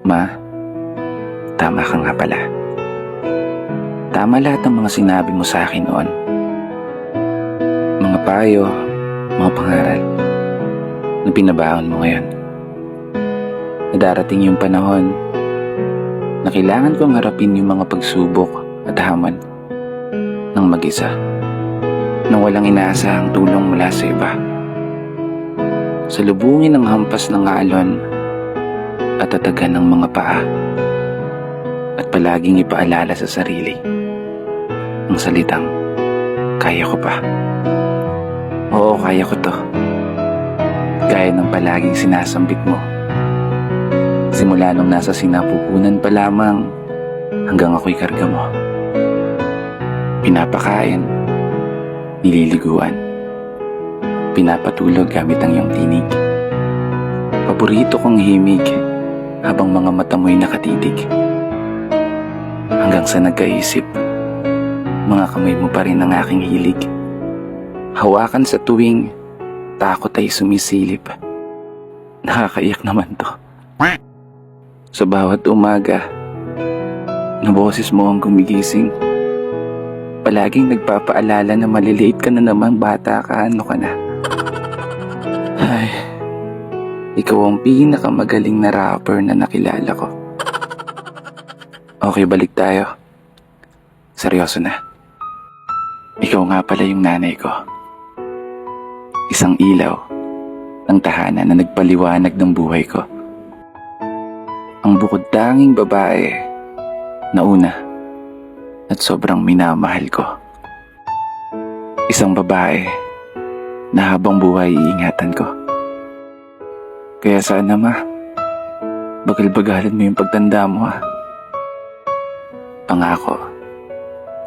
Ma, tama ka nga pala. Tama lahat ng mga sinabi mo sa akin noon. Mga payo, mga pangaral na pinabaon mo ngayon. Na darating yung panahon na kailangan kong harapin yung mga pagsubok at hamon ng mag-isa, nang walang inaasahang tulong mula sa iba. Salubungin ang hampas ng alon at tatagan ng mga paa, at palaging ipaalala sa sarili ang salitang, kaya ko pa. Oo, kaya ko to. Gaya ng palaging sinasambit mo. Simula nung nasa sinapupunan pa lamang hanggang ako'y karga mo. Pinapakain, nililiguan, pinapatulog gamit ang iyong tinig. Paborito kong himig habang mga mata mo'y nakatitig. Hanggang sa nagkaisip, mga kamay mo pa rin ang aking hilig. Hawakan sa tuwing takot ay sumisilip. Nakakaiyak naman to. Sa bawat umaga na boses mo ang gumigising, palaging nagpapaalala na maliliit ka na naman, bata ka, ano ka na. Ay, ikaw ang pinakamagaling na rapper na nakilala ko. Okay, balik tayo. Seryoso na. Ikaw nga pala yung nanay ko. Isang ilaw ng tahanan na nagpaliwanag ng buhay ko. Ang bukod tanging babae na una at sobrang minamahal ko. Isang babae na habang buhay iingatan ko. Kaya sana ma, bagal-bagalan mo yung pagtanda mo ha. Pangako,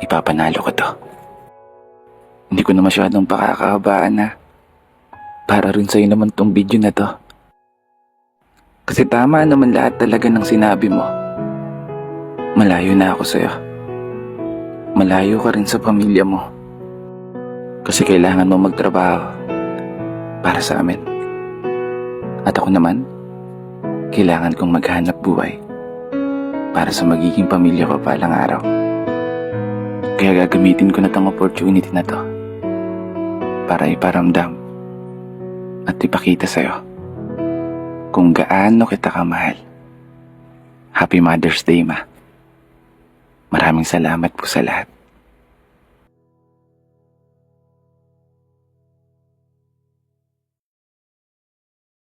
ipapanalo ko to. Hindi ko na masyadong pakakahabaan na. Para rin sa'yo naman tong video na to. Kasi tama naman lahat talaga ng sinabi mo. Malayo na ako sa'yo. Malayo ka rin sa pamilya mo. Kasi kailangan mo magtrabaho para sa amin. At ako naman, kailangan kong maghanap buhay para sa magiging pamilya ko palang araw. Kaya gagamitin ko na tong opportunity na to para iparamdam at ipakita sa'yo kung gaano kita kamahal. Happy Mother's Day, ma. Maraming salamat po sa lahat.